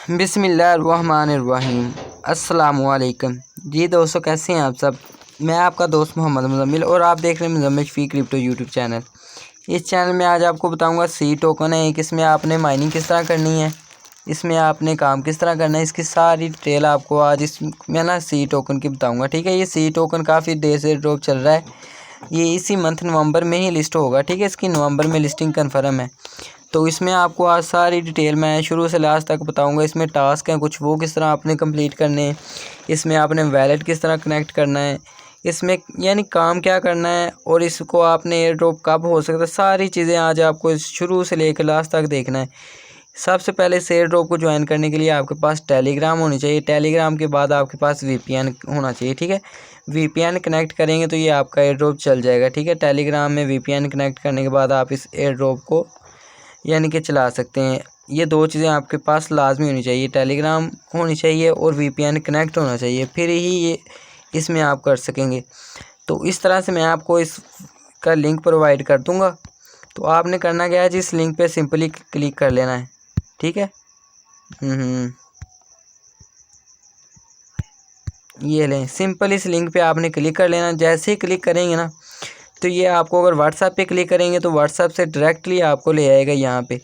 बिस्मिल्लाहिर्रहमानिर्रहीम। अस्सलामुअलैकुम। जी दोस्तों, कैसे हैं आप सब। मैं आपका दोस्त मोहम्मद मुज़म्मिल और आप देख रहे हैं Muzammil Shafi crypto YouTube channel. इस चैनल में आज आपको बताऊंगा सी टोकन है एक, इसमें आपने माइनिंग किस तरह करनी है, इसमें आपने काम किस तरह करना है, इसकी सारी डिटेल आपको आज इसमें ना सी टोकन की बताऊँगा। ठीक है, ये सी टोकन काफ़ी देर से ड्रॉप चल रहा है, ये इसी मंथ नवंबर में ही लिस्ट होगा। ठीक है, इसकी नवंबर में लिस्टिंग कन्फर्म है। तो इसमें आपको आज सारी डिटेल मैं शुरू से लास्ट तक बताऊंगा। इसमें टास्क हैं कुछ, वो किस तरह आपने कंप्लीट करने हैं, इसमें आपने वैलेट किस तरह कनेक्ट करना है, इसमें यानी काम क्या करना है, और इसको आपने एयर ड्रॉप कब हो सकता है, सारी चीज़ें आज आपको शुरू से लेकर लास्ट तक देखना है। सबसे पहले इस एयर ड्रॉप को ज्वाइन करने के लिए आपके पास टेलीग्राम होनी चाहिए। टेलीग्राम के बाद आपके पास वीपीएन होना चाहिए। ठीक है, वीपीएन कनेक्ट करेंगे तो ये आपका एयर ड्रॉप चल जाएगा। ठीक है, टेलीग्राम में वीपीएन कनेक्ट करने के बाद आप इस एयर ड्रॉप को यानी कि चला सकते हैं। ये दो चीज़ें आपके पास लाजमी होनी चाहिए, टेलीग्राम होनी चाहिए और वीपीएन कनेक्ट होना चाहिए, फिर ही ये इसमें आप कर सकेंगे। तो इस तरह से मैं आपको इसका लिंक प्रोवाइड कर दूंगा। तो आपने करना क्या है जी, इस लिंक पे सिंपली क्लिक कर लेना है। ठीक है, ये लें, सिंपल इस लिंक पे आपने क्लिक कर लेना। जैसे ही क्लिक करेंगे ना, तो ये आपको अगर व्हाट्सएप पे क्लिक करेंगे तो व्हाट्सएप से डायरेक्टली आपको ले आएगा यहाँ पे।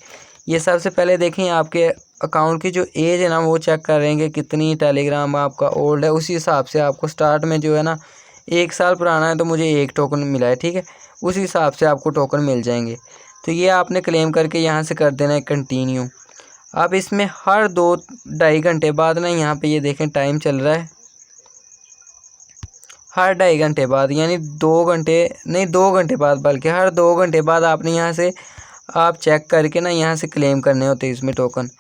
ये सबसे पहले देखें आपके अकाउंट की जो एज है ना, वो चेक करेंगे कितनी टेलीग्राम आपका ओल्ड है। उसी हिसाब से आपको स्टार्ट में जो है ना, 1 साल पुराना है तो मुझे 1 टोकन मिला है। ठीक है, उसी हिसाब से आपको टोकन मिल जाएंगे। तो ये आपने क्लेम करके यहाँ से कर देना है कंटिन्यू। अब इसमें हर 2-2.5 घंटे बाद ना, यहाँ पे ये देखें टाइम चल रहा है, हर 2.5 घंटे बाद, यानी 2 घंटे नहीं, 2 घंटे बाद, बल्कि हर 2 घंटे बाद आपने यहाँ से आप चेक करके ना यहाँ से क्लेम करने होते हैं इसमें टोकन।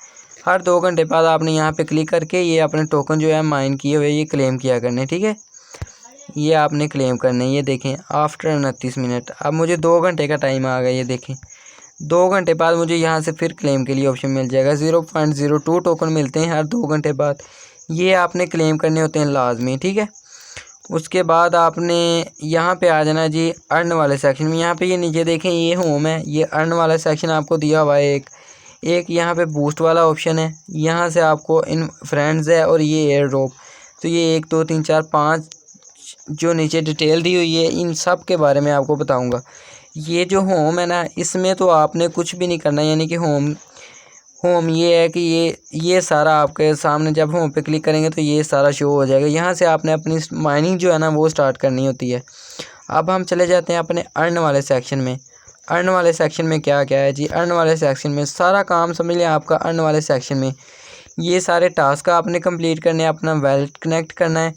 हर 2 घंटे बाद आपने यहाँ पे क्लिक करके ये अपने टोकन जो है माइन किए हुए ये क्लेम किया करने। ठीक है, ये आपने क्लेम करने। ये देखें आफ्टर 29 मिनट, अब मुझे 2 घंटे का टाइम आ गया। ये देखें 2 घंटे बाद मुझे यहाँ से फिर क्लेम के लिए ऑप्शन मिल जाएगा। 0.02 टोकन मिलते हैं हर 2 घंटे बाद, ये आपने क्लेम करने होते हैं लाजमी। ठीक है, उसके बाद आपने यहाँ पे आ जाना जी अर्न वाले सेक्शन में। यहाँ पे ये नीचे देखें ये होम है, ये अर्न वाला सेक्शन आपको दिया हुआ है। एक यहाँ पे बूस्ट वाला ऑप्शन है, यहाँ से आपको इन फ्रेंड्स है और ये एयर ड्रॉप। तो ये 1 2 3 4 5 जो नीचे डिटेल दी हुई है, इन सब के बारे में आपको बताऊँगा। ये जो होम है ना, इसमें तो आपने कुछ भी नहीं करना, यानी कि होम होम ये है कि ये सारा आपके सामने, जब होम पे क्लिक करेंगे तो ये सारा शो हो जाएगा। यहाँ से आपने अपनी माइनिंग जो है ना वो स्टार्ट करनी होती है। अब हम चले जाते हैं अपने अर्न वाले सेक्शन में। अर्न वाले सेक्शन में क्या क्या है जी, अर्न वाले सेक्शन में सारा काम समझ लिया आपका। अर्न वाले सेक्शन में ये सारे टास्क आपने कंप्लीट करने हैं, अपना वैलेट कनेक्ट करना है,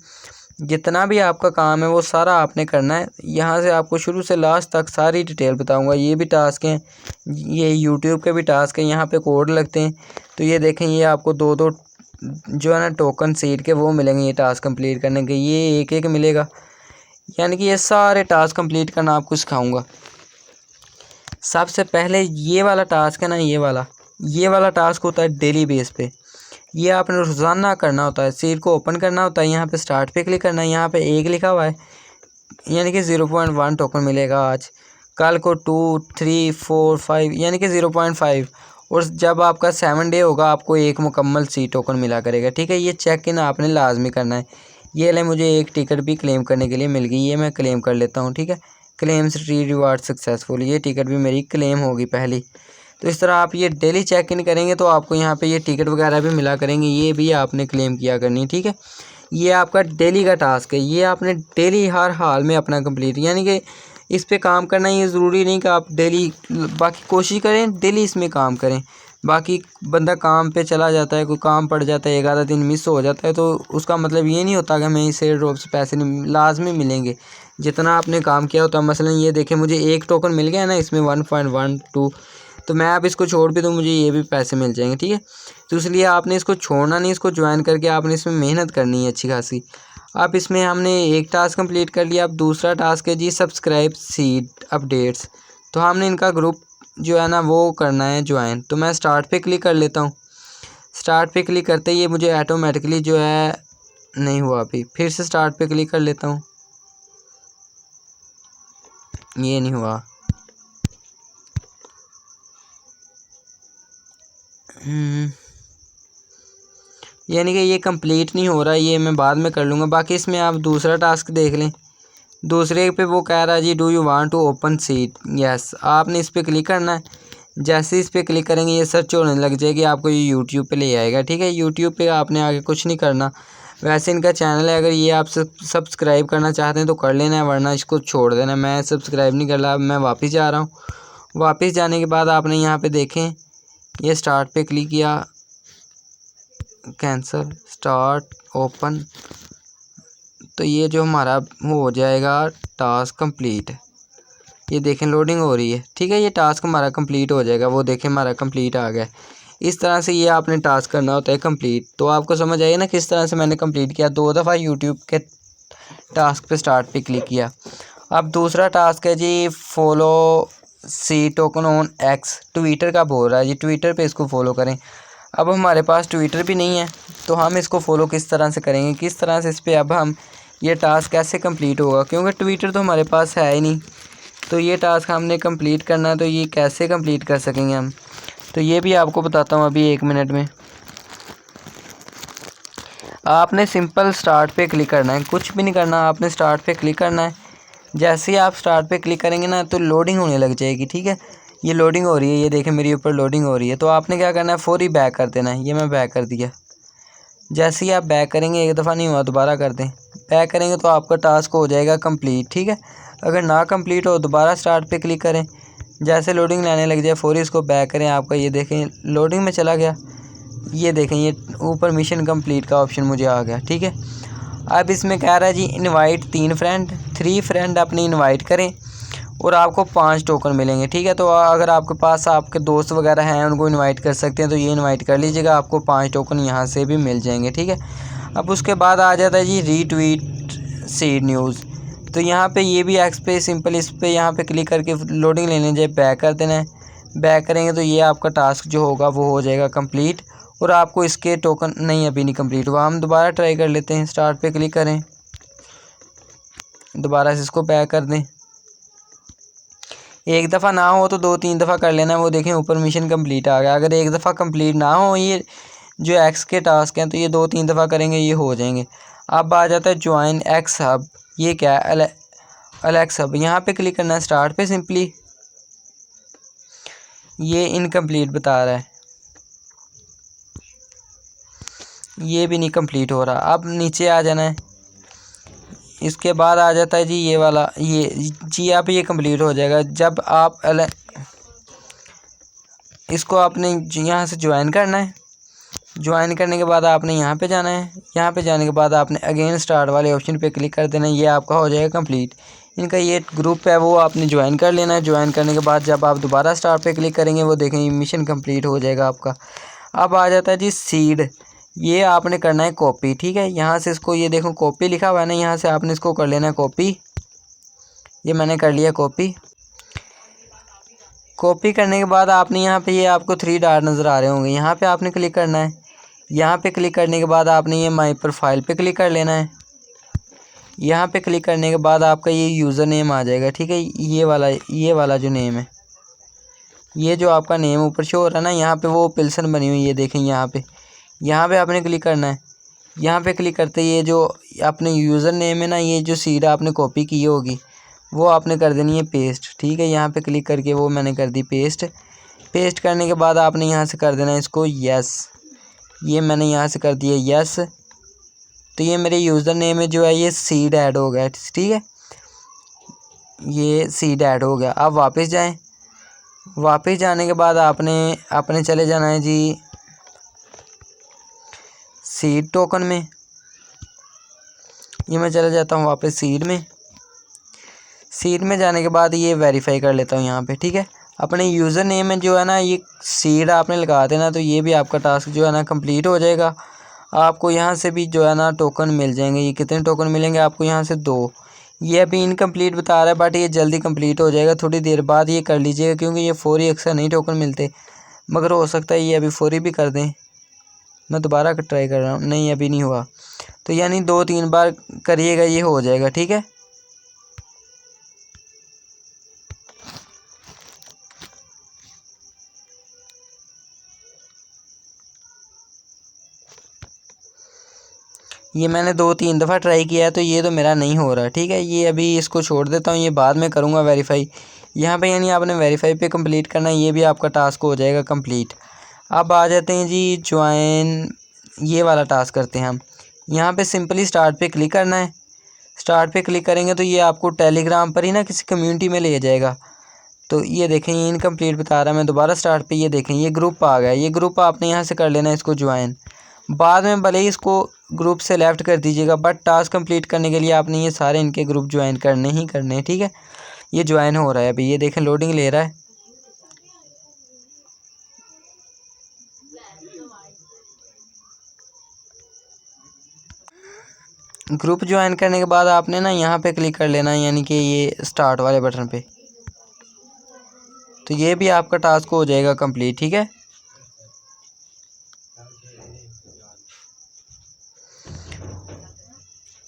जितना भी आपका काम है वो सारा आपने करना है। यहाँ से आपको शुरू से लास्ट तक सारी डिटेल बताऊंगा। ये भी टास्क हैं, ये यूट्यूब के भी टास्क हैं, यहाँ पे कोड लगते हैं। तो ये देखें, ये आपको 2-2 जो है ना टोकन सीड के वो मिलेंगे ये टास्क कंप्लीट करने के, ये एक एक मिलेगा। यानी कि ये सारे टास्क कंप्लीट करना आपको सिखाऊंगा। सबसे पहले ये वाला टास्क है ना, ये वाला टास्क होता है डेली बेस पे। ये आपने रोज़ाना करना होता है। सीट को ओपन करना होता है, यहाँ पे स्टार्ट पे क्लिक करना है, यहाँ पे 1 लिखा हुआ है, यानी कि 0.1 टोकन मिलेगा आज। कल को 2 3 4 5 यानी कि 0.5, और जब आपका 7 डे होगा आपको 1 मुकम्मल सी टोकन मिला करेगा। ठीक है, ये चेक इन आपने लाजमी करना है। ये ले, मुझे एक टिकट भी क्लेम करने के लिए मिल गई, ये मैं क्लेम कर लेता हूँ। ठीक है, क्लेम स्ट्री रिवार्ड सक्सेसफुल, ये टिकट भी मेरी क्लेम होगी पहली। तो इस तरह आप ये डेली चेक इन करेंगे तो आपको यहाँ पे ये टिकट वगैरह भी मिला करेंगे, ये भी आपने क्लेम किया करनी। ठीक है, ये आपका डेली का टास्क है, ये आपने डेली हर हाल में अपना कंप्लीट, यानी कि इस पे काम करना। ये ज़रूरी नहीं कि आप डेली, बाकी कोशिश करें डेली इसमें काम करें। बाकी बंदा काम पे चला जाता है, कोई काम पड़ जाता है, 1 आधा दिन मिस हो जाता है, तो उसका मतलब ये नहीं होता कि हमें इस एयर ड्रॉप से पैसे नहीं लाजमी मिलेंगे, जितना आपने काम किया होता है। मसलन ये देखें, मुझे 1 टोकन मिल गया ना इसमें 1.12, तो मैं अब इसको छोड़ भी दूँ मुझे ये भी पैसे मिल जाएंगे। ठीक है, तो इसलिए आपने इसको छोड़ना नहीं, इसको ज्वाइन करके आपने इसमें मेहनत करनी है अच्छी खासी। अब इसमें हमने एक टास्क कंप्लीट कर लिया। अब दूसरा टास्क है जी सब्सक्राइब सीड अपडेट्स। तो हमने इनका ग्रुप जो है ना वो करना है ज्वाइन। तो मैं स्टार्ट पे क्लिक कर लेता हूँ। स्टार्ट पे क्लिक करते ही ये मुझे ऑटोमेटिकली जो है नहीं हुआ, अभी फिर से स्टार्ट पे क्लिक कर लेता हूँ, ये नहीं हुआ। यानी कि ये कंप्लीट नहीं हो रहा, ये मैं बाद में कर लूँगा। बाकी इसमें आप दूसरा टास्क देख लें। दूसरे पे वो कह रहा है जी do you want to open seat, yes आपने इस पर क्लिक करना है। जैसे इस पर क्लिक करेंगे ये सर्च होने लग जाएगी, आपको ये यूट्यूब पे ले आएगा। ठीक है, यूट्यूब पे आपने आगे कुछ नहीं करना। वैसे इनका चैनल है, अगर ये आप सब्सक्राइब करना चाहते हैं तो कर लेना है, वरना इसको छोड़ देना। मैं सब्सक्राइब नहीं कर रहा। मैं वापस जा रहा हूँ। वापस जाने के बाद आपने यहाँ पे देखें, ये स्टार्ट पे क्लिक किया, कैंसल, स्टार्ट, ओपन, तो ये जो हमारा हो जाएगा टास्क कंप्लीट। ये देखें लोडिंग हो रही है। ठीक है, ये टास्क हमारा कंप्लीट हो जाएगा। वो देखें हमारा कंप्लीट आ गया। इस तरह से ये आपने टास्क करना होता है कंप्लीट। तो आपको समझ आई ना किस तरह से मैंने कंप्लीट किया। 2 दफ़ा यूट्यूब के टास्क पे स्टार्ट पे क्लिक किया। अब दूसरा टास्क है जी follow C token on X, Twitter का बोल रहा है जी, ट्विटर पे इसको फॉलो करें। अब हमारे पास ट्विटर भी नहीं है, तो हम इसको फॉलो किस तरह से करेंगे, किस तरह से इस पर अब हम ये टास्क कैसे कंप्लीट होगा, क्योंकि ट्विटर तो हमारे पास है ही नहीं। तो ये टास्क हमने कंप्लीट करना है, तो ये कैसे कंप्लीट कर सकेंगे हम, तो ये भी आपको बताता हूँ अभी 1 मिनट में। आपने सिंपल स्टार्ट पे क्लिक करना है, कुछ भी नहीं करना, आपने स्टार्ट पे क्लिक करना है। जैसे ही आप स्टार्ट पे क्लिक करेंगे ना तो लोडिंग होने लग जाएगी। ठीक है, ये लोडिंग हो रही है, ये देखें मेरे ऊपर लोडिंग हो रही है। तो आपने क्या करना है, फौरी बैक कर देना है। ये मैं बैक कर दिया। जैसे ही आप बैक करेंगे, एक दफ़ा नहीं हुआ दोबारा कर दें, बैक करेंगे तो आपका टास्क हो जाएगा कंप्लीट। ठीक है, अगर ना कंप्लीट हो दोबारा स्टार्ट पे क्लिक करें। जैसे लोडिंग लाने लग जाए फौरी इसको बैक करें। आपका ये देखें लोडिंग में चला गया। ये देखें ये ऊपर मिशन कंप्लीट का ऑप्शन मुझे आ गया। ठीक है, अब इसमें कह रहा है जी इनवाइट 3 फ्रेंड अपने इनवाइट करें और आपको 5 टोकन मिलेंगे। ठीक है, तो अगर आपके पास आपके दोस्त वगैरह हैं उनको इनवाइट कर सकते हैं, तो ये इनवाइट कर लीजिएगा, आपको 5 टोकन यहाँ से भी मिल जाएंगे। ठीक है, अब उसके बाद आ जाता है जी रीट्वीट सीड न्यूज़। तो यहाँ पे ये भी एक्स पे सिंपल इस पे यहाँ पे क्लिक करके लोडिंग लेने जाए बैक कर देना है। बैक करेंगे तो ये आपका टास्क जो होगा वो हो जाएगा कंप्लीट और आपको इसके टोकन नहीं, अभी नहीं कंप्लीट हुआ। हम दोबारा ट्राई कर लेते हैं। स्टार्ट पे क्लिक करें, दोबारा से इसको बैक कर दें। एक दफ़ा ना हो तो 2-3 दफ़ा कर लेना। वो देखें ऊपर मिशन कंप्लीट आ गया। अगर एक दफ़ा कंप्लीट ना हो ये जो एक्स के टास्क हैं तो ये 2-3 दफ़ा करेंगे ये हो जाएंगे। अब आ जाता है ज्वाइन एक्स हब। ये क्या है, अलेक्स हब। यहाँ पे क्लिक करना है स्टार्ट पे सिंपली। ये इनकम्प्लीट बता रहा है, ये भी नहीं कंप्लीट हो रहा। अब नीचे आ जाना है। इसके बाद आ जाता है जी ये वाला, ये जी आप ये कंप्लीट हो जाएगा जब आप इसको आपने यहाँ से ज्वाइन करना है। ज्वाइन करने के बाद आपने यहाँ पे जाना है। यहाँ पे जाने के बाद आपने अगेन स्टार्ट वाले ऑप्शन पे क्लिक कर देना है। ये आपका हो जाएगा कंप्लीट। इनका ये ग्रुप है वो आपने ज्वाइन कर लेना है। ज्वाइन करने के बाद जब आप दोबारा स्टार्ट पे क्लिक करेंगे वो देखेंगे मिशन कंप्लीट हो जाएगा आपका। अब आ जाता है जी सीड। ये आपने करना है कॉपी। ठीक है, यहाँ से इसको ये देखो कॉपी लिखा हुआ है ना, यहाँ से आपने इसको कर लेना है कॉपी। ये मैंने कर लिया कॉपी। कॉपी करने के बाद आपने यहाँ पे ये आपको 3 डॉट नज़र आ रहे होंगे, यहाँ पे आपने क्लिक करना है। यहाँ पे क्लिक करने के बाद आपने ये माई प्रोफाइल पे क्लिक कर लेना है। यहाँ पे क्लिक करने के बाद आपका ये यूज़र नेम आ जाएगा। ठीक है, ये वाला जो नेम है, ये जो आपका नेम ऊपर शो हो रहा है ना, यहाँ पे वो पिल्सन बनी हुई है देखें यहाँ पे आपने क्लिक करना है। यहाँ पे क्लिक करते ये जो अपने यूज़र नेम है ना, ये जो सीड आपने कॉपी की होगी वो आपने कर देनी है पेस्ट। ठीक है, यहाँ पे क्लिक करके वो मैंने कर दी पेस्ट। पेस्ट करने के बाद आपने यहाँ से कर देना है इसको यस। ये मैंने यहाँ से कर दिया यस। तो ये मेरे यूज़र नेम में जो है ये सीड ऐड हो गया। ठीक है, ये सीड ऐड हो गया। अब वापस जाएं। वापस जाने के बाद आपने चले जाना है जी सीड टोकन में। ये मैं चले जाता हूँ वापस सीड में। सीड में जाने के बाद ये वेरीफाई कर लेता हूँ यहाँ पे। ठीक है, अपने यूज़र नेम में जो है ना ये सीड आपने लगा देना, तो ये भी आपका टास्क जो है ना कंप्लीट हो जाएगा। आपको यहाँ से भी जो है ना टोकन मिल जाएंगे। ये कितने टोकन मिलेंगे आपको, यहाँ से 2। ये अभी इनकम्प्लीट बता रहा है बट ये जल्दी कंप्लीट हो जाएगा। थोड़ी देर बाद ये कर लीजिएगा क्योंकि ये फौरी अक्सर नहीं टोकन मिलते, मगर हो सकता है ये अभी फौरी भी कर दें। मैं दोबारा ट्राई कर रहा हूँ, नहीं अभी नहीं हुआ। तो यानी 2-3 बार करिएगा, ये हो जाएगा। ठीक है, ये मैंने 2-3 दफ़ा ट्राई किया है तो ये तो मेरा नहीं हो रहा। ठीक है, ये अभी इसको छोड़ देता हूँ, ये बाद में करूँगा वेरीफाई। यहाँ पे यानी आपने वेरीफाई पे कंप्लीट करना है, ये भी आपका टास्क हो जाएगा कंप्लीट। अब आ जाते हैं जी ज्वाइन, ये वाला टास्क करते हैं हम। यहाँ पे सिंपली स्टार्ट पे क्लिक करना है। स्टार्ट पे क्लिक करेंगे तो ये आपको टेलीग्राम पर ही ना किसी कम्युनिटी में ले जाएगा। तो ये देखें ये इनकम्प्लीट बता रहा है, मैं दोबारा स्टार्ट पे, ये देखें ये ग्रुप आ गया। ये ग्रुप आपने यहाँ से कर लेना है इसको ज्वाइन। बाद में भले ही इसको ग्रुप से लेफ़्ट कर दीजिएगा, बट टास्क कंप्लीट करने के लिए आपने ये सारे इनके ग्रुप ज्वाइन करने ही करने हैं। ठीक है, ये ज्वाइन हो रहा है अभी, ये देखें लोडिंग ले रहा है। ग्रुप ज्वाइन करने के बाद आपने ना यहाँ पे क्लिक कर लेना है, यानी कि ये स्टार्ट वाले बटन पे। तो ये भी आपका टास्क हो जाएगा कंप्लीट। ठीक है,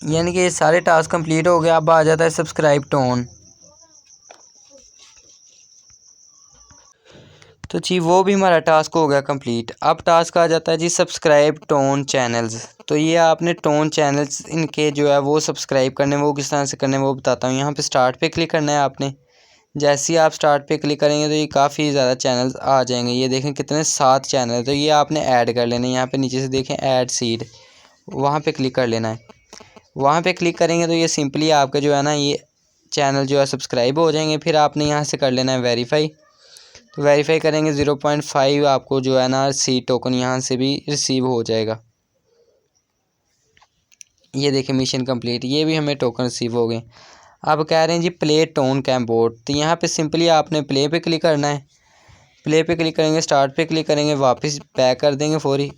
यानी कि ये सारे टास्क कंप्लीट हो गए। अब आ जाता है सब्सक्राइब टोन। तो जी वो भी हमारा टास्क हो गया कंप्लीट। अब टास्क आ जाता है जी सब्सक्राइब टोन चैनल्स। तो ये आपने टोन चैनल्स इनके जो है वो सब्सक्राइब करने, वो किस तरह से करने वो बताता हूँ। यहाँ पे स्टार्ट पे क्लिक करना है आपने। जैसे ही आप स्टार्ट पे क्लिक करेंगे तो ये काफ़ी ज़्यादा चैनल्स आ जाएंगे। ये देखें कितने 7 चैनल। तो ये आपने ऐड कर लेना है। यहाँ पे नीचे से देखें ऐड सीड, वहाँ पे क्लिक कर लेना है। वहाँ पे क्लिक करेंगे तो ये सिंपली आपका जो है ना ये चैनल जो है सब्सक्राइब हो जाएंगे। फिर आपने यहाँ से कर लेना है वेरीफाई। तो वेरीफाई करेंगे 0.5 आपको जो है ना सीड टोकन यहाँ से भी रिसीव हो जाएगा। ये देखें मिशन कंप्लीट, ये भी हमें टोकन रिसीव हो गए। अब कह रहे हैं जी प्ले टोन कैम्बोर्ड। तो यहाँ पे सिंपली आपने प्ले पे क्लिक करना है। प्ले पे क्लिक करेंगे, स्टार्ट पे क्लिक करेंगे, वापस बैक कर देंगे फौरी।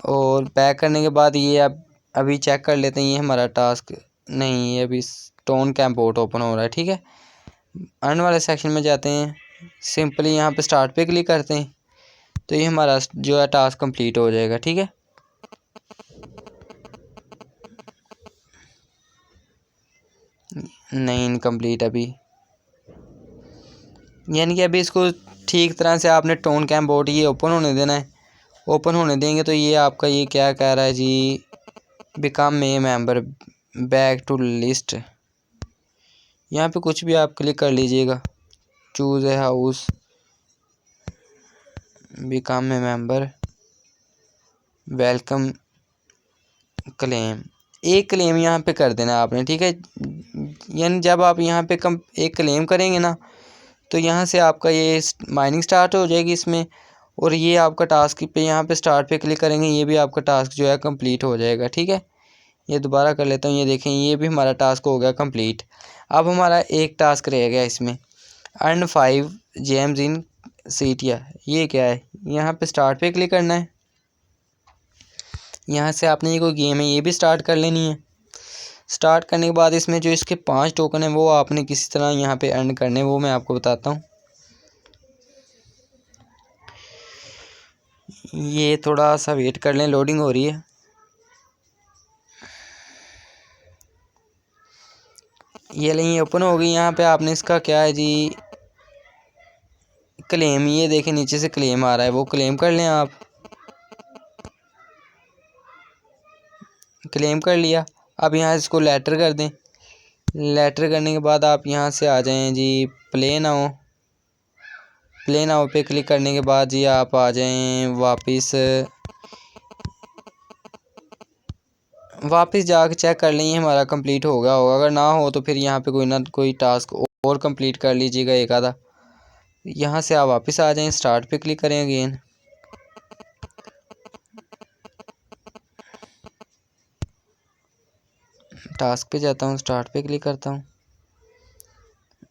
और बैक करने के बाद ये अब अभी चेक कर लेते हैं, ये हमारा टास्क नहीं, ये अभी टोन कैम्बोर्ड ओपन हो रहा है। ठीक है, अर्न वाले सेक्शन में जाते हैं, सिंपली यहाँ पे स्टार्ट पे क्लिक करते हैं तो ये हमारा जो है टास्क कंप्लीट हो जाएगा। ठीक है, नहीं इनकम्प्लीट अभी, यानी कि अभी इसको ठीक तरह से आपने टोन कैम बोर्ड ये ओपन होने देना है। ओपन होने देंगे तो ये आपका ये क्या कह रहा है जी, become a member, back to list. यहाँ पे कुछ भी आप क्लिक कर लीजिएगा, choose a house, become a member, welcome, claim. एक क्लेम यहाँ पे कर देना आपने। ठीक है, यानी जब आप यहाँ पे एक क्लेम करेंगे ना तो यहाँ से आपका ये माइनिंग स्टार्ट हो जाएगी इसमें। और ये आपका टास्क पे यहाँ पे स्टार्ट पे क्लिक करेंगे, ये भी आपका टास्क जो है कंप्लीट हो जाएगा। ठीक है, ये दोबारा कर लेता हूँ। ये देखें ये भी हमारा टास्क हो गया कंप्लीट। अब हमारा एक टास्क रह गया इसमें, अर्न 5 जेम्स इन सीटिया। ये क्या है, यहाँ पे स्टार्ट पे क्लिक करना है। यहाँ से आपने ये कोई गेम है ये भी स्टार्ट कर लेनी है। स्टार्ट करने के बाद इसमें जो इसके 5 टोकन है वो आपने किसी तरह यहाँ पे अर्न करने, वो मैं आपको बताता हूँ। ये थोड़ा सा वेट कर लें, लोडिंग हो रही है। ये लें ओपन हो गई। यहाँ पे आपने इसका क्या है जी, क्लेम, ये देखें नीचे से क्लेम आ रहा है, वो क्लेम कर लें आप। क्लेम कर लिया। अब यहाँ इसको लेटर कर दें। लेटर करने के बाद आप यहाँ से आ जाएं जी प्ले नाउ। प्ले नाउ पे क्लिक करने के बाद जी आप आ जाएं वापस जाकर चेक कर लें हमारा कंप्लीट हो गया होगा। अगर ना हो तो फिर यहाँ पे कोई ना कोई टास्क और कंप्लीट कर लीजिएगा एक आधा। यहाँ से आप वापस आ जाएं, स्टार्ट पे क्लिक करें अगेन। टास्क पे जाता हूँ, स्टार्ट पे क्लिक करता हूँ।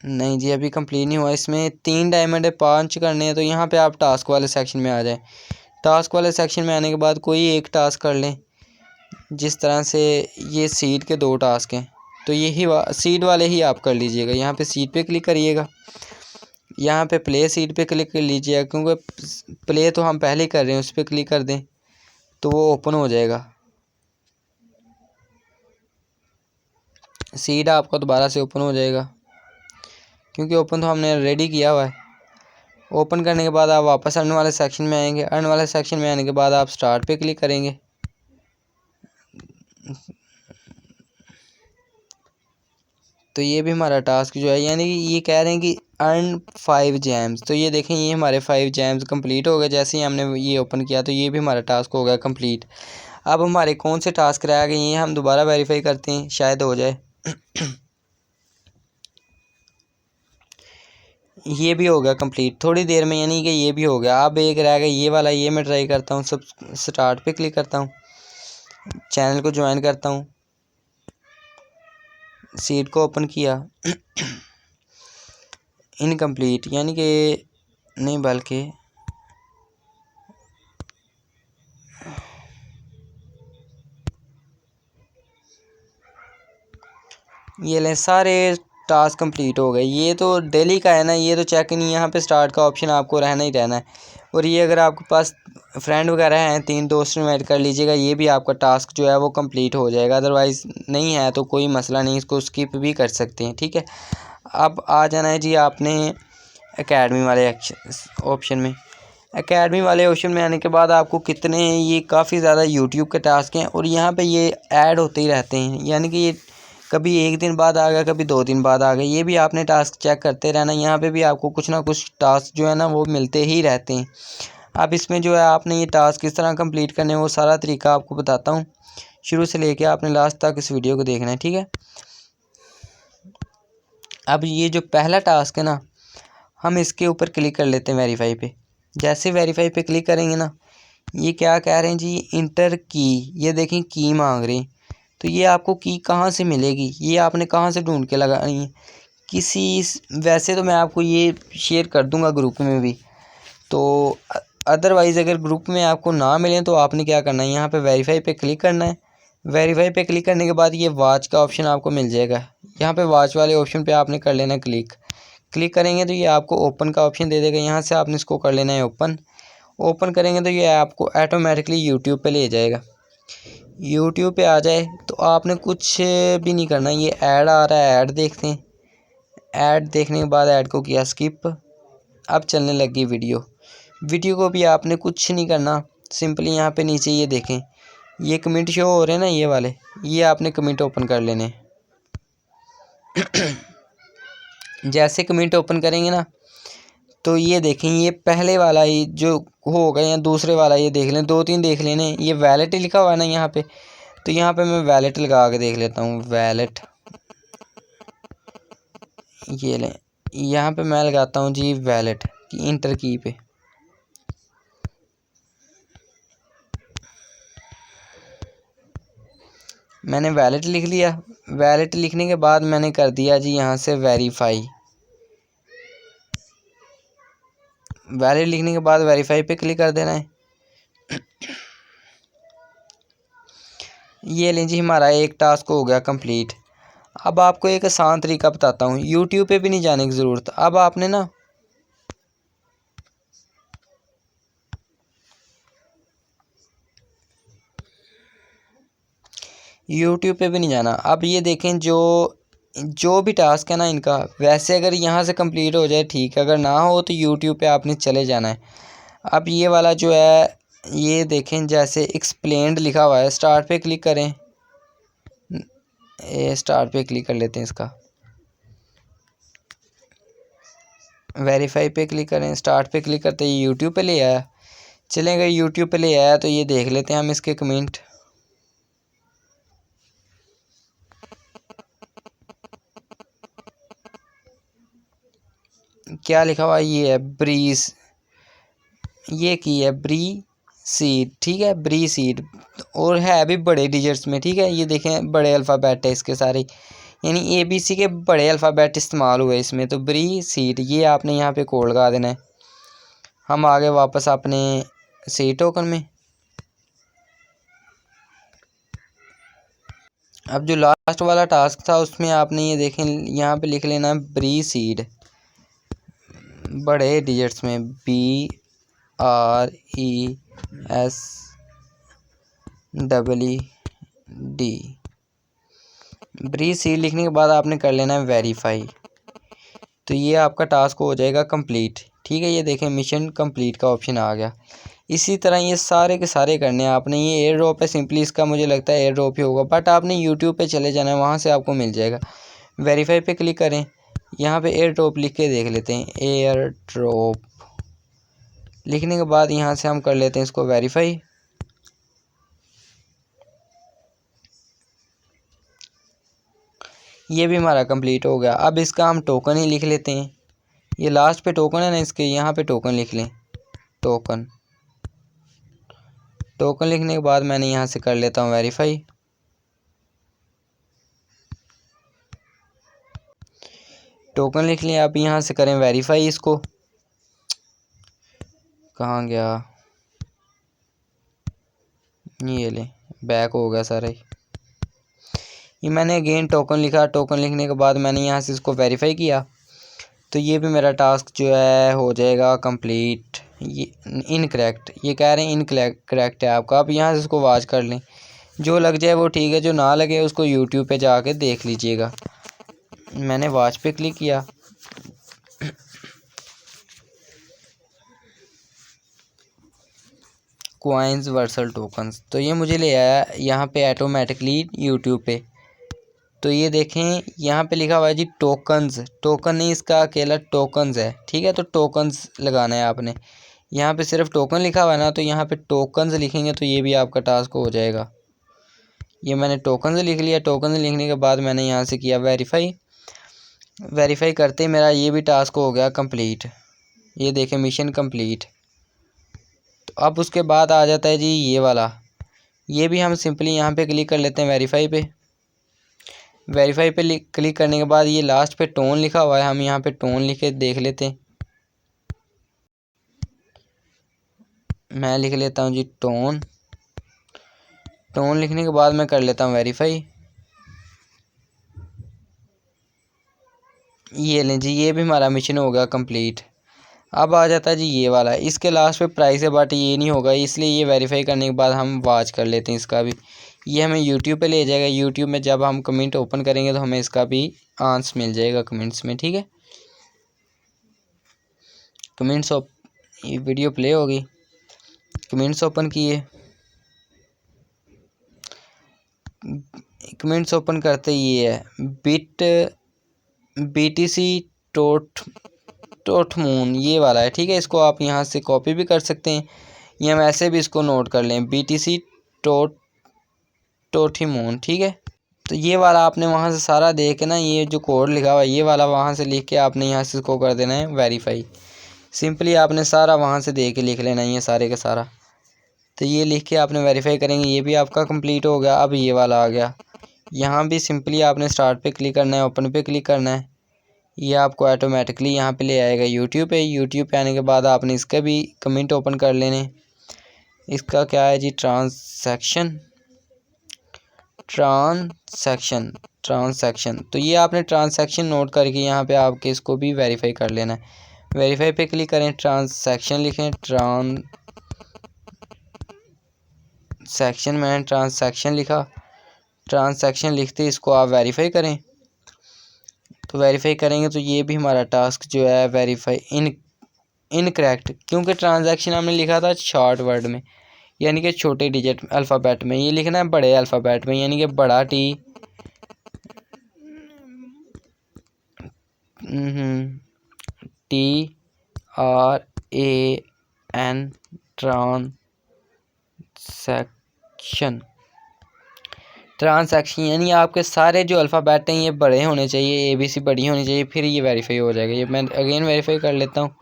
नहीं जी अभी कंप्लीट नहीं हुआ। इसमें 3 डायमंड है, 5 करने हैं। तो यहाँ पे आप टास्क वाले सेक्शन में आ जाएं। टास्क वाले सेक्शन में आने के बाद कोई एक टास्क कर लें। जिस तरह से ये सीड के 2 टास्क हैं तो यही सीड वाले ही आप कर लीजिएगा। यहाँ पे सीड पे क्लिक करिएगा, यहाँ पे प्ले सीड पे क्लिक कर लीजिएगा, क्योंकि प्ले तो हम पहले ही कर रहे हैं, उस पर क्लिक कर दें तो वो ओपन हो जाएगा। सीड आपका दोबारा से ओपन हो जाएगा, क्योंकि ओपन तो हमने रेडी किया हुआ है। ओपन करने के बाद आप वापस अर्न वाले सेक्शन में आएंगे। अर्न वाले सेक्शन में आने के बाद आप स्टार्ट पे क्लिक करेंगे। तो ये भी हमारा टास्क जो है, यानी कि ये कह रहे हैं कि अर्न 5 जेम्स। तो ये देखें, ये हमारे 5 जेम्स कंप्लीट हो गए जैसे ही हमने ये ओपन किया। तो ये भी हमारा टास्क हो गया कंप्लीट। अब हमारे कौन से टास्क रह गए हैं, हम दोबारा वेरीफाई करते हैं, शायद हो जाए। ये भी हो गया कंप्लीट थोड़ी देर में, यानी कि ये भी हो गया। अब एक रह गया ये वाला, ये मैं ट्राई करता हूँ। सब स्टार्ट पे क्लिक करता हूँ, चैनल को ज्वाइन करता हूँ, सीट को ओपन किया। इनकम्प्लीट, यानी कि नहीं बल्कि ये लें, सारे टास्क कंप्लीट हो गए। ये तो डेली का है ना, ये तो चेक नहीं, यहाँ पे स्टार्ट का ऑप्शन आपको रहना ही रहना है। और ये अगर आपके पास फ्रेंड वगैरह हैं, 3 दोस्त इनवाइट कर लीजिएगा, ये भी आपका टास्क जो है वो कंप्लीट हो जाएगा। अदरवाइज़ नहीं है तो कोई मसला नहीं, इसको स्किप भी कर सकते हैं, ठीक है। अब आ जाना है जी आपने एकेडमी वाले ऑप्शन में। एकेडमी वाले ऑप्शन में आने के बाद आपको कितने, ये काफ़ी ज़्यादा यूट्यूब के टास्क हैं और यहाँ पे ये ऐड होते ही रहते हैं। यानी कि ये कभी 1 दिन बाद आ गया, कभी 2 दिन बाद आ गया। ये भी आपने टास्क चेक करते रहना। यहाँ पे भी आपको कुछ ना कुछ टास्क जो है ना वो मिलते ही रहते हैं। अब इसमें जो है आपने ये टास्क किस तरह कंप्लीट करने हैं वो सारा तरीका आपको बताता हूँ। शुरू से लेके आपने लास्ट तक इस वीडियो को देखना है, ठीक है। अब ये जो पहला टास्क है ना, हम इसके ऊपर क्लिक कर लेते हैं वेरीफाई पे। जैसे वेरीफाई पे क्लिक करेंगे ना, ये क्या कह रहे हैं जी, इंटर की। ये देखें की मांग रहे हैं। तो ये आपको की कहाँ से मिलेगी, ये आपने कहाँ से ढूंढ के लगानी है किसी। वैसे तो मैं आपको ये शेयर कर दूंगा ग्रुप में भी, तो अदरवाइज़ अगर ग्रुप में आपको ना मिले तो आपने क्या करना है, यहाँ पे वेरीफाई पे क्लिक करना है। वेरीफाई पे क्लिक करने के बाद ये वॉच का ऑप्शन आपको मिल जाएगा। यहाँ पे वॉच वाले ऑप्शन पे आपने कर लेना क्लिक। क्लिक करेंगे तो ये आपको ओपन का ऑप्शन दे देगा। यहाँ से आपने इसको कर लेना है ओपन। ओपन करेंगे तो ये आपको ऑटोमेटिकली यूट्यूब पे ले जाएगा। यूट्यूब पे आ जाए तो आपने कुछ भी नहीं करना। ये ऐड आ रहा है, ऐड देखते हैं। ऐड देखने के बाद ऐड को किया स्किप। अब चलने लगी वीडियो। वीडियो को भी आपने कुछ नहीं करना, सिंपली यहाँ पे नीचे ये देखें, ये कमेंट शो हो रहे हैं ना, ये वाले, ये आपने कमेंट ओपन कर लेने। जैसे कमेंट ओपन करेंगे ना, तो ये देखें, ये पहले वाला ही जो होगा या दूसरे वाला, ये देख लें, 2-3 देख लेने। ये वैलेट लिखा हुआ है ना यहाँ पे, तो यहाँ पे मैं वैलेट लगा के देख लेता हूँ। वैलेट, ये लें, यहाँ पे मैं लगाता हूँ जी वैलेट की, इंटर की पे। मैंने वैलेट लिख लिया। वैलेट लिखने के बाद मैंने कर दिया जी यहाँ से वेरीफाई। वैलेट लिखने के बाद वेरीफाई पे क्लिक कर देना है। ये लें जी, हमारा एक टास्क हो गया कंप्लीट। अब आपको एक आसान तरीका बताता हूँ, यूट्यूब पे भी नहीं जाने की ज़रूरत। अब आपने ना यूट्यूब पे भी नहीं जाना। अब ये देखें, जो भी टास्क है ना इनका, वैसे अगर यहाँ से कंप्लीट हो जाए ठीक है, अगर ना हो तो यूट्यूब पे आपने चले जाना है। अब ये वाला जो है, ये देखें, जैसे एक्सप्लेन्ड लिखा हुआ है, स्टार्ट पे क्लिक करें। स्टार्ट पे क्लिक कर लेते हैं इसका। वेरीफाई पे क्लिक करें, स्टार्ट पे क्लिक करते ही यूट्यूब पे ले आया। चलेंगे, यूट्यूब पे ले आया तो ये देख लेते हैं हम इसके कमेंट। क्या लिखा हुआ, ये है ब्रीज, ये की है ब्री सीड, ठीक है, ब्री सीड। और है भी बड़े डिजिट्स में, ठीक है। ये देखें, बड़े अल्फ़ाबेट है इसके सारे, यानी ABC के बड़े अल्फ़ाबेट इस्तेमाल हुए इसमें। तो ब्री सीड, ये आपने यहाँ पे कोड लगा देना है। हम आगे वापस अपने सी टोकन में। अब जो लास्ट वाला टास्क था उसमें आपने ये देखें, यहाँ पे लिख लेना है ब्री सीड, बड़े डिजिट्स में, BRESED। ब्री सीड लिखने के बाद आपने कर लेना है वेरीफाई। तो ये आपका टास्क हो जाएगा कंप्लीट, ठीक है। ये देखें, मिशन कंप्लीट का ऑप्शन आ गया। इसी तरह ये सारे के सारे करने हैं आपने। ये एयर ड्रॉप है, सिंपली इसका मुझे लगता है एयर ड्रॉप ही होगा, बट आपने यूट्यूब पे चले जाना है, वहाँ से आपको मिल जाएगा। वेरीफाई पे क्लिक करें, यहाँ पे एयर ड्रॉप लिख के देख लेते हैं। एयर ड्रॉप लिखने के बाद यहाँ से हम कर लेते हैं इसको वेरीफाई। ये भी हमारा कंप्लीट हो गया। अब इसका हम टोकन ही लिख लेते हैं। ये लास्ट पे टोकन है ना, इसके यहाँ पे टोकन लिख लें। टोकन लिखने के बाद मैंने यहाँ से कर लेता हूँ वेरीफाई। टोकन लिख लिया, आप यहाँ से करें वेरीफाई। इसको कहाँ गया, ये ले बैक हो गया सारा ही। ये मैंने अगेन टोकन लिखा। टोकन लिखने के बाद मैंने यहाँ से इसको वेरीफाई किया, तो ये भी मेरा टास्क जो है हो जाएगा कंप्लीट। ये इनकरेक्ट, ये कह रहे हैं इनकरेक्ट है आपका। आप यहाँ से इसको वॉच कर लें, जो लग जाए वो ठीक है, जो ना लगे उसको यूट्यूब पे जाके देख लीजिएगा। मैंने वॉच पे क्लिक किया, कॉइन्स वर्सल टोकन्स, तो ये मुझे ले आया यहाँ पे ऑटोमेटिकली यूट्यूब पे। तो ये देखें यहाँ पे लिखा हुआ है जी टोकन्स। टोकन नहीं, इसका अकेला टोकन्स है, ठीक है। तो टोकन्स लगाना है आपने। यहाँ पे सिर्फ टोकन लिखा हुआ है ना, तो यहाँ पे टोकन्स लिखेंगे तो ये भी आपका टास्क हो जाएगा। ये मैंने टोकन्स लिख लिया। टोकन्स लिखने के बाद मैंने यहाँ से किया वेरीफाई। वेरीफाई करते मेरा ये भी टास्क हो गया कंप्लीट। ये देखें मिशन कंप्लीट। तो अब उसके बाद आ जाता है जी ये वाला। ये भी हम सिंपली यहाँ पे क्लिक कर लेते हैं वेरीफाई पे। वेरीफाई पे क्लिक करने के बाद ये लास्ट पे टोन लिखा हुआ है, हम यहाँ पे टोन लिख के देख लेते हैं। मैं लिख लेता हूँ जी टोन। टोन लिखने के बाद मैं कर लेता हूँ वेरीफाई। ये लें जी, ये भी हमारा मिशन हो गया कंप्लीट। अब आ जाता है जी ये वाला। इसके लास्ट पे प्राइस है, बट ये नहीं होगा, इसलिए ये वेरीफाई करने के बाद हम वॉच कर लेते हैं इसका भी। ये हमें यूट्यूब पे ले जाएगा। यूट्यूब में जब हम कमेंट ओपन करेंगे तो हमें इसका भी आंसर मिल जाएगा कमेंट्स में, ठीक है। कमेंट्स ये वीडियो प्ले होगी। कमेंट्स ओपन किए, कमेंट्स ओपन करते ये है BTC टोटमून, ये वाला है, ठीक है। इसको आप यहाँ से कॉपी भी कर सकते हैं, या वैसे भी इसको नोट कर लें BTC टोटीमून, ठीक है। तो ये वाला आपने वहाँ से सारा देख के ना, ये जो कोड लिखा हुआ है ये वाला वहाँ से लिख के आपने यहाँ से इसको कर देना है वेरीफाई। सिंपली आपने सारा वहाँ से देख के लिख लेना है ये सारे का सारा। तो ये लिख के आपने वेरीफाई करेंगे, ये भी आपका कंप्लीट हो गया। अब ये वाला आ गया। यहाँ भी सिंपली आपने स्टार्ट पे क्लिक करना है, ओपन पे क्लिक करना है। ये आपको ऑटोमेटिकली यहाँ पे ले आएगा यूट्यूब पे। यूट्यूब पे आने के बाद आपने इसका भी कमेंट ओपन कर लेने। इसका क्या है जी ट्रांसैक्शन। तो ये आपने ट्रांसैक्शन नोट करके यहाँ पे आपके इसको भी वेरीफाई कर लेना है। वेरीफाई पे क्लिक करें, ट्रांसैक्शन लिखें। मैंने ट्रांसैक्शन लिखा। ट्रांसैक्शन लिखते इसको आप वेरीफाई करें। तो वेरीफाई करेंगे तो ये भी हमारा टास्क जो है वेरीफाई इनकरेक्ट, क्योंकि ट्रांजैक्शन हमने लिखा था शॉर्ट वर्ड में, यानी कि छोटे डिजिट अल्फ़ाबेट में। ये लिखना है बड़े अल्फ़ाबेट में, यानी कि बड़ा TRAN ट्रांसैक्शन, यानी आपके सारे जो अल्फ़ाबेट हैं ये बड़े होने चाहिए, ABC बड़ी होनी चाहिए, फिर ये वेरीफाई हो जाएगा। ये मैं अगेन वेरीफाई कर लेता हूँ।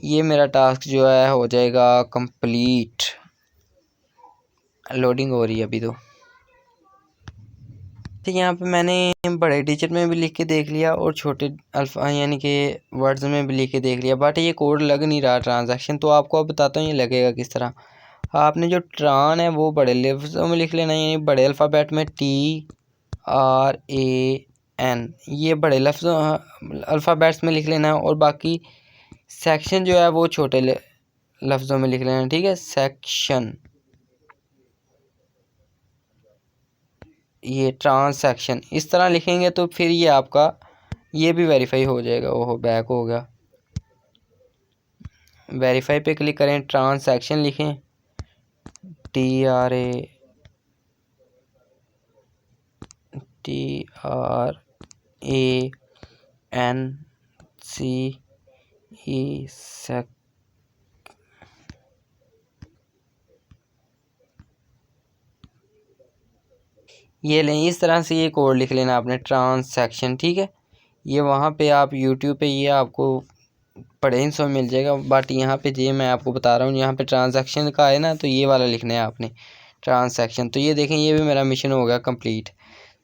ये मेरा टास्क जो है हो जाएगा कंप्लीट। लोडिंग हो रही है अभी तो। ठीक है, यहाँ पे मैंने बड़े डिजिट में भी लिख के देख लिया और छोटे अल्फ़ा यानी कि वर्ड्स में भी लिख के देख लिया, बट ये कोड लग नहीं रहा ट्रांजैक्शन। तो आपको अब बताता हूँ ये लगेगा किस तरह। आपने जो ट्रान है वो बड़े लफ्ज़ों में लिख लेना, यानी बड़े अल्फ़ाबेट में TRAN, ये बड़े लफ्ज़ों अल्फ़ाबेट्स में लिख लेना है। और बाकी सेक्शन जो है वो छोटे लफ्ज़ों में लिख लेना, ठीक है। सेक्शन, ये ट्रांसैक्शन इस तरह लिखेंगे तो फिर ये आपका ये भी वेरीफाई हो जाएगा। ओहो बैक हो गया। वेरीफाई पे क्लिक करें, ट्रांसैक्शन लिखें, TRANCE ये लें। इस तरह से ये कोड लिख लेना आपने, ट्रांसैक्शन, ठीक है। ये वहाँ पे आप यूट्यूब पे ये आपको पढ़े इन सब मिल जाएगा, बट यहाँ पे ये मैं आपको बता रहा हूँ, यहाँ पे ट्रांजैक्शन का है ना, तो ये वाला लिखना है आपने, ट्रांजैक्शन। तो ये देखें, ये भी मेरा मिशन हो गया कंप्लीट।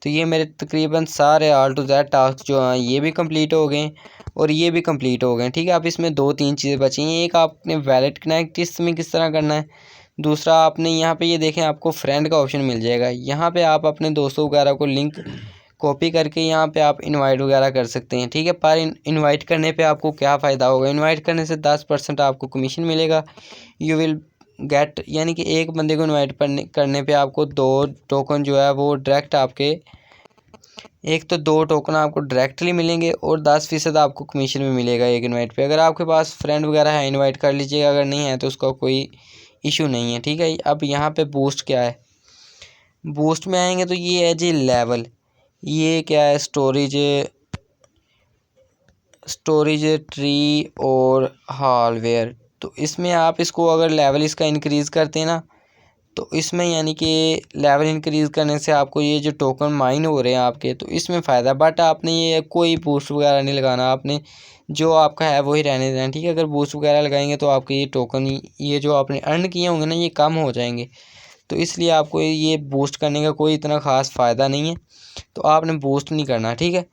तो ये मेरे तकरीबन सारे ऑल टू जेड टास्क जो हैं ये भी कंप्लीट हो गए और ये भी कंप्लीट हो गए, ठीक है। अब इसमें 2-3 चीज़ें बची हैं। एक आपने वैलेट कनेक्ट इसमें किस तरह करना है, दूसरा आपने यहाँ पे ये देखें आपको फ्रेंड का ऑप्शन मिल जाएगा। यहाँ पे आप अपने दोस्तों वगैरह को लिंक कॉपी करके यहाँ पे आप इनवाइट वगैरह कर सकते हैं, ठीक है। पर इनवाइट करने पे आपको क्या फ़ायदा होगा, इनवाइट करने से 10% आपको कमीशन मिलेगा। यू विल गेट, यानी कि एक बंदे को इनवाइट करने पे आपको 2 टोकन जो है वो डायरेक्ट आपके, एक तो 2 टोकन आपको डायरेक्टली मिलेंगे और 10% आपको कमीशन भी मिलेगा एक इनवाइट पे। अगर आपके पास फ्रेंड वगैरह है इनवाइट कर लीजिएगा, अगर नहीं है तो उसका कोई इशू नहीं है, ठीक है। अब यहाँ पे बूस्ट क्या है, बूस्ट में आएंगे तो ये है जी लेवल, ये क्या है, स्टोरेज ट्री और हार्डवेयर। तो इसमें आप इसको अगर लेवल इसका इंक्रीज़ करते हैं ना, तो इसमें यानी कि लेवल इंक्रीज़ करने से आपको ये जो टोकन माइन हो रहे हैं आपके, तो इसमें फ़ायदा। बट आपने ये कोई बूस्ट वगैरह नहीं लगाना, आपने जो आपका है वही रहने देना, ठीक है। अगर बूस्ट वगैरह लगाएंगे तो आपके ये टोकन, ये जो आपने अर्न किए होंगे ना, ये कम हो जाएंगे। तो इसलिए आपको ये बूस्ट करने का कोई इतना ख़ास फ़ायदा नहीं है, तो आपने बूस्ट नहीं करना, ठीक है।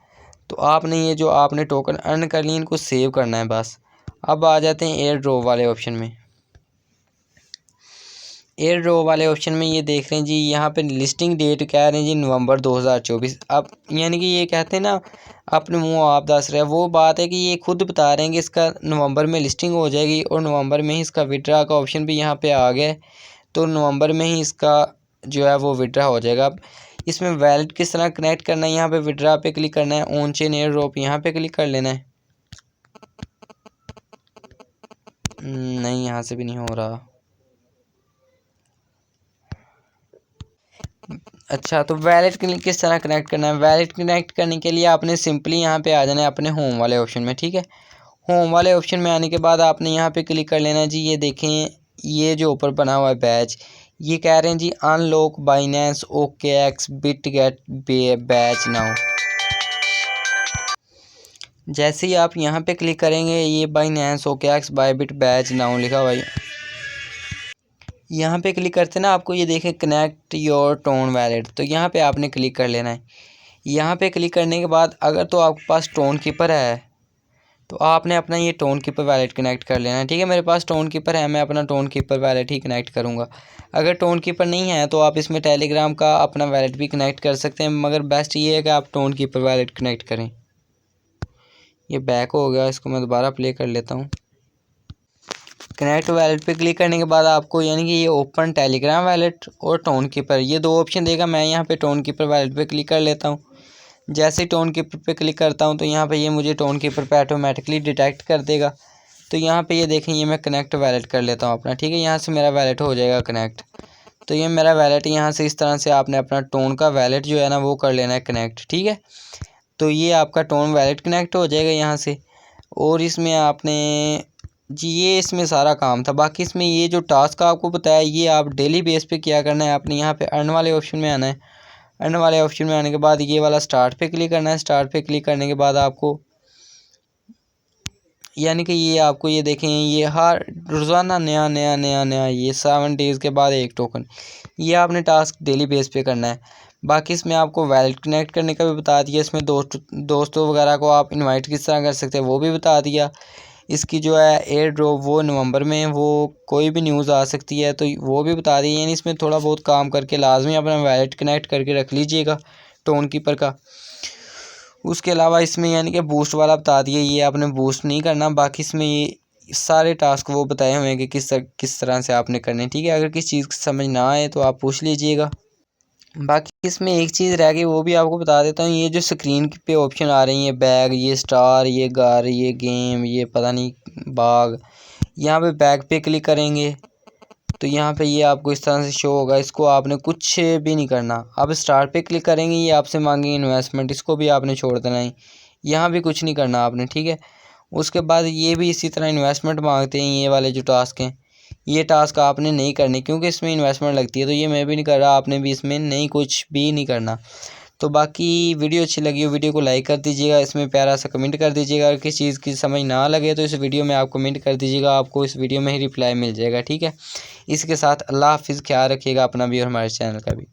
तो आपने ये जो आपने टोकन अर्न कर लिए इनको सेव करना है बस। अब आ जाते हैं एयर ड्रॉप वाले ऑप्शन में। एयर ड्रॉप वाले ऑप्शन में ये देख रहे हैं जी, यहाँ पे लिस्टिंग डेट कह रहे हैं जी नवंबर 2024। अब यानी कि ये कहते हैं ना, अपने मुँह आप दस रहे हैं, वो बात है कि ये खुद बता रहे हैं कि इसका नवंबर में लिस्टिंग हो जाएगी और नवंबर में ही इसका विड्रा का ऑप्शन भी यहाँ पे आ गया है। तो नवंबर में ही इसका जो है वो विड्रा हो जाएगा। अब इसमें वैलेट किस तरह कनेक्ट करना है, यहाँ पे विड्रा पे क्लिक करना है, ऑन चेन एयर ड्रॉप यहाँ पे क्लिक कर लेना है। नहीं, यहाँ से भी नहीं हो रहा। अच्छा, तो वैलेट किस तरह कनेक्ट करना है, वैलेट कनेक्ट करने के लिए आपने सिंपली यहाँ पे आ जाना है अपने होम वाले ऑप्शन में, ठीक है। होम वाले ऑप्शन में आने के बाद आपने यहाँ पे क्लिक कर लेना है जी। ये देखें, ये जो ऊपर बना हुआ है बैच, ये कह रहे हैं जी unlock Binance OKX Bitget badge now. जैसे ही आप यहाँ पे क्लिक करेंगे, ये Binance OKX Bybit badge now लिखा हुआ है, यहाँ पे क्लिक करते ना आपको ये देखें कनेक्ट योर टोन वैलेट, तो यहाँ पे आपने क्लिक कर लेना है। यहाँ पे क्लिक करने के बाद अगर तो आपके पास टोन कीपर है तो आपने अपना ये टोन कीपर वैलेट कनेक्ट कर लेना है, ठीक है। मेरे पास टोन कीपर है, मैं अपना टोन कीपर वैलेट ही कनेक्ट करूँगा। अगर टोन कीपर नहीं है तो आप इसमें टेलीग्राम का अपना वैलेट भी कनेक्ट कर सकते हैं, मगर बेस्ट ये है कि आप टोन कीपर वैलेट कनेक्ट करें। ये बैक हो गया, इसको मैं दोबारा प्ले कर लेता हूँ। कनेक्ट वैलेट पे क्लिक करने के बाद आपको यानी कि ये ओपन टेलीग्राम वैलेट और टोन कीपर, ये 2 ऑप्शन देगा। मैं यहाँ पे टोन कीपर वैलेट पे क्लिक कर लेता हूँ। जैसे ही टोन कीपर पे क्लिक करता हूँ तो यहाँ पे ये मुझे टोन कीपर पे ऑटोमेटिकली डिटेक्ट कर देगा। तो यहाँ पे ये देखें, ये मैं कनेक्ट वैलेट कर लेता हूँ अपना, ठीक है। यहाँ से मेरा वैलेट हो जाएगा कनेक्ट। तो ये मेरा वैलेट यहाँ से इस तरह से आपने अपना टोन का वैलेट जो है ना वो कर लेना है कनेक्ट, ठीक है। तो ये आपका टोन वैलेट कनेक्ट हो जाएगा यहाँ से। और इसमें आपने जी, ये इसमें सारा काम था। बाकी इसमें ये जो टास्क आपको बताया ये आप डेली बेस पे क्या करना है, आपने यहाँ पे अर्न वाले ऑप्शन में आना है। अर्न वाले ऑप्शन में आने के बाद ये वाला स्टार्ट पे क्लिक करना है। स्टार्ट पे क्लिक करने के बाद आपको यानी कि ये आपको ये देखें, ये हर रोज़ाना नया नया नया नया, ये 7 डेज़ के बाद एक टोकन, ये आपने टास्क डेली बेस पे करना है। बाकी इसमें आपको वैलेट कनेक्ट करने का भी बता दिया, इसमें दोस्तों वगैरह को आप इनवाइट किस तरह कर सकते हैं वो भी बता दिया। इसकी जो है एयर ड्रॉप वो नवंबर में वो कोई भी न्यूज़ आ सकती है तो वो भी बता दी। यानी इसमें थोड़ा बहुत काम करके लाजमी अपना वैलेट कनेक्ट करके रख लीजिएगा टोन कीपर का। उसके अलावा इसमें यानी कि बूस्ट वाला बता दिए, ये आपने बूस्ट नहीं करना। बाकी इसमें ये सारे टास्क वो बताए हुए हैं कि किस तरह से आपने करने, ठीक है। अगर किसी चीज़ समझ ना आए तो आप पूछ लीजिएगा। बाकी इसमें एक चीज़ रह गई, वो भी आपको बता देता हूँ। ये जो स्क्रीन पे ऑप्शन आ रही है, बैग, ये स्टार, ये गार, ये गेम, ये पता नहीं बाग, यहाँ पे बैक पे क्लिक करेंगे तो यहाँ पे ये आपको इस तरह से शो होगा। इसको आपने कुछ भी नहीं करना। अब स्टार्ट पे क्लिक करेंगे, ये आपसे मांगेंगे इन्वेस्टमेंट, इसको भी आपने छोड़ देना है। यहाँ भी कुछ नहीं करना आपने, ठीक है। उसके बाद ये भी इसी तरह इन्वेस्टमेंट मांगते हैं। ये वाले जो टास्क हैं, ये टास्क आपने नहीं करने क्योंकि इसमें इन्वेस्टमेंट लगती है। तो ये मैं भी नहीं कर रहा, आपने भी इसमें नहीं कुछ भी नहीं करना। तो बाकी वीडियो अच्छी लगी हो वीडियो को लाइक कर दीजिएगा, इसमें प्यारा सा कमेंट कर दीजिएगा। अगर किसी चीज़ की समझ ना लगे तो इस वीडियो में आप कमेंट कर दीजिएगा, आपको इस वीडियो में ही रिप्लाई मिल जाएगा, ठीक है। इसके साथ अल्लाह हाफिज़, ख्याल रखिएगा अपना भी और हमारे चैनल का भी।